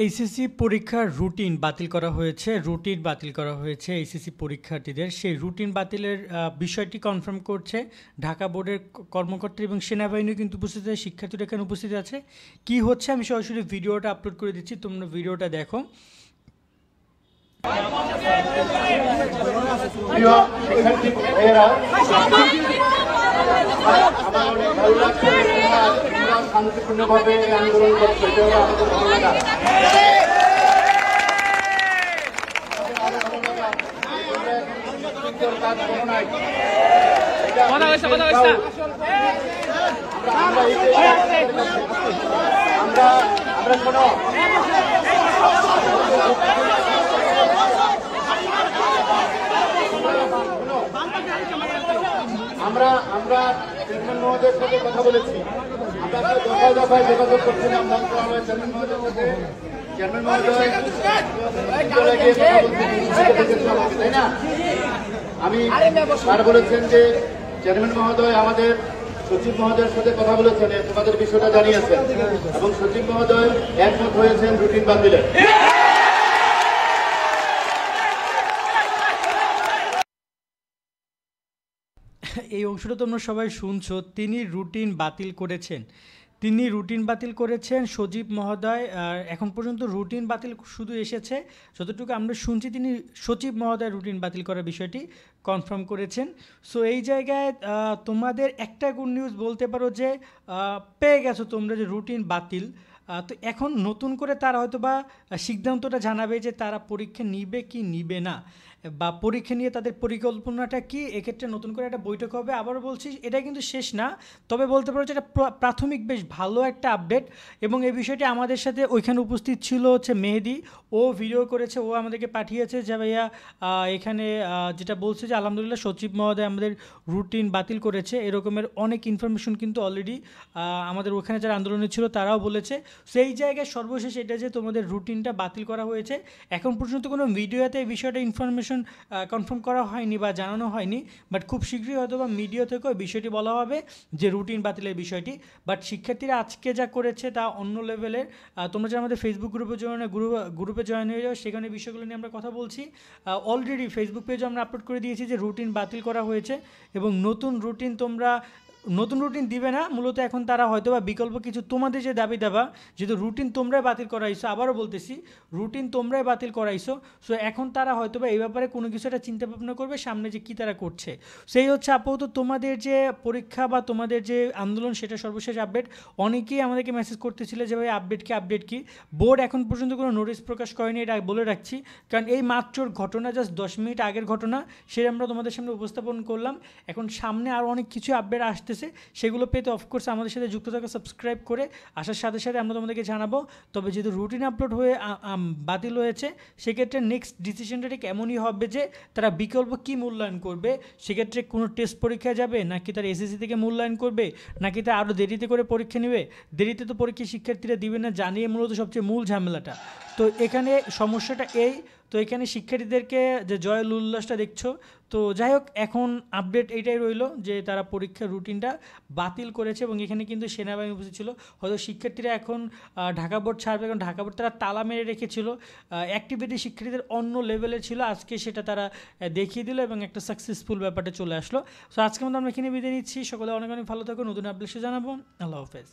HSC পরীক্ষার routine বাতিল করা হয়েছে এইচএসসি পরীক্ষার্থীদের। সেই রুটিন বাতিলের বিষয়টি কনফার্ম করছে ঢাকা বোর্ডের কর্মকর্তা এবং সেনাবাহিনীও কিন্তু উপস্থিত আছে, শিক্ষার্থীরা এখানে উপস্থিত আছে। কি হচ্ছে আমি সরাসরি ভিডিওটা আপলোড করে দিচ্ছি, তোমরা ভিডিওটা দেখো। আমার অনেক ভালো লাগছে, শান্তিপূর্ণভাবে আন্দোলন করছে, এটা আমাদের ভালো লাগা। আমরা শোনো আমরা চেয়ারম্যান মহোদয়ের সাথে কথা বলেছি, আমরা দফায় দফায় যোগাযোগ করছিলাম মন্ত্রণালয়ের চেয়ারম্যান মহোদয়ের সাথে। চেয়ারম্যান মহোদয় তাই না, আমি স্যার বলেছেন যে চেয়ারম্যান মহোদয় আমাদের সচিব মহোদয়ের সাথে কথা বলেছেন, তোমাদের বিষয়টা জানিয়েছেন এবং সচিব মহোদয় একমত হয়েছেন রুটিন বাতিলের। এই অংশটা তোমরা সবাই শুনছো, তিনি রুটিন বাতিল করেছেন সজীব মহোদয়। আর এখন পর্যন্ত রুটিন বাতিল শুধু এসেছে, যতটুকু আমরা শুনছি তিনি সচিব মহোদয় রুটিন বাতিল করার বিষয়টি কনফার্ম করেছেন। সো এই জায়গায় তোমাদের একটা গুড নিউজ বলতে পারো যে পেয়ে গেছো তোমরা যে রুটিন বাতিল। তো এখন নতুন করে তারা হয়তো বা সিদ্ধান্তটা জানাবে যে তারা পরীক্ষা নিবে কি নিবে না, বা পরীক্ষা নিয়ে তাদের পরিকল্পনাটা কি। এক্ষেত্রে নতুন করে একটা বৈঠক হবে। আবারও বলছি, এটা কিন্তু শেষ না, তবে বলতে পারো যে এটা প্রাথমিক বেশ ভালো একটা আপডেট। এবং এই বিষয়টি আমাদের সাথে ওইখানে উপস্থিত ছিল হচ্ছে মেহেদি, ও ভিডিও করেছে, ও আমাদেরকে পাঠিয়েছে যে ভাইয়া এখানে যেটা বলছে যে আলহামদুলিল্লাহ সচিব মহোদয় আমাদের রুটিন বাতিল করেছে। এরকমের অনেক ইনফরমেশন কিন্তু অলরেডি আমাদের ওখানে যারা আন্দোলনে ছিল তারাও বলেছে। সেই জায়গায় সর্বশেষ এটা যে তোমাদের রুটিনটা বাতিল করা হয়েছে। এখন পর্যন্ত কোনো মিডিয়াতে এই বিষয়টা ইনফরমেশন কনফার্ম করা হয়নি বা জানানো হয়নি, বাট খুব শীঘ্রই হয়তো বা মিডিয়া থেকেও বিষয়টি বলা হবে যে রুটিন বাতিলের বিষয়টি। বাট শিক্ষার্থীরা আজকে যা করেছে তা অন্য লেভেলের। তোমরা যারা আমাদের ফেসবুক গ্রুপে জয়েন হয়ে যাও, সেখানে বিষয়গুলো নিয়ে আমরা কথা বলছি। অলরেডি ফেসবুক পেজে আমরা আপলোড করে দিয়েছি যে রুটিন বাতিল করা হয়েছে এবং নতুন রুটিন দিবে না। মূলত এখন তারা হয়তো বা বিকল্প কিছু তোমাদের যে দাবি দেওয়া, যেহেতু রুটিন তোমরাই বাতিল করাইছো, আবারও বলতেছি রুটিন তোমরাই বাতিল করাইছো। সো এখন তারা হয়তো বা এই ব্যাপারে কোনো কিছু একটা চিন্তা ভাবনা করবে সামনে যে কী তারা করছে। সেই হচ্ছে আপাতত তোমাদের যে পরীক্ষা বা তোমাদের যে আন্দোলন, সেটা সর্বশেষ আপডেট। অনেকেই আমাদেরকে মেসেজ করতেছিল যে ভাই আপডেট কি। বোর্ড এখন পর্যন্ত কোনো নোটিশ প্রকাশ করেনি, এটা বলে রাখছি, কারণ এই মাত্র ঘটনা জাস্ট 10 মিনিট আগের ঘটনা, সেটা আমরা তোমাদের সামনে উপস্থাপন করলাম। এখন সামনে আরও অনেক কিছু আপডেট আসতেছে, সেগুলো পেতে অফকোর্স আমাদের সাথে যুক্ত থাকা, সাবস্ক্রাইব করে আসার সাথে সাথে আমরা তোমাদেরকে জানাবো। তবে যেহেতু রুটিন আপলোড হয়ে বাতিল হয়েছে, সেক্ষেত্রে নেক্সট ডিসিশনটা ঠিক এমনই হবে যে তারা বিকল্প কী মূল্যায়ন করবে। সেক্ষেত্রে কোনো টেস্ট পরীক্ষা যাবে, নাকি তারা এসএসসি থেকে মূল্যায়ন করবে, নাকি তারা আরও দেরিতে করে পরীক্ষা নেবে। দেরিতে তো পরীক্ষা শিক্ষার্থীরা দিবে না, জানিয়ে মূলত সবচেয়ে মূল ঝামেলাটা। তো এখানে সমস্যাটা এই, তো এখানে শিক্ষার্থীদেরকে যে জয়ের উল্লাসটা দেখছো। তো যাই হোক, এখন আপডেট এইটাই রইল যে তারা পরীক্ষার রুটিনটা বাতিল করেছে এবং এখানে কিন্তু সেনাবাহিনী উপস্থিত ছিল। হয়তো শিক্ষার্থীরা এখন ঢাকা বোর্ড ছাড়বে, কারণ ঢাকা বোর্ড তারা তালা মেরে রেখেছিল। অ্যাক্টিভিটি শিক্ষার্থীদের অন্য লেভেলের ছিল, আজকে সেটা তারা দেখিয়ে দিল এবং একটা সাকসেসফুল ব্যাপারটা চলে আসলো। সো আজকে মধ্যে আমরা এখানে বিদায় নিচ্ছি। সকলে অনেক অনেক ভালো থাকুন, নতুন আপডেট জানাবো। আল্লাহ হাফেজ।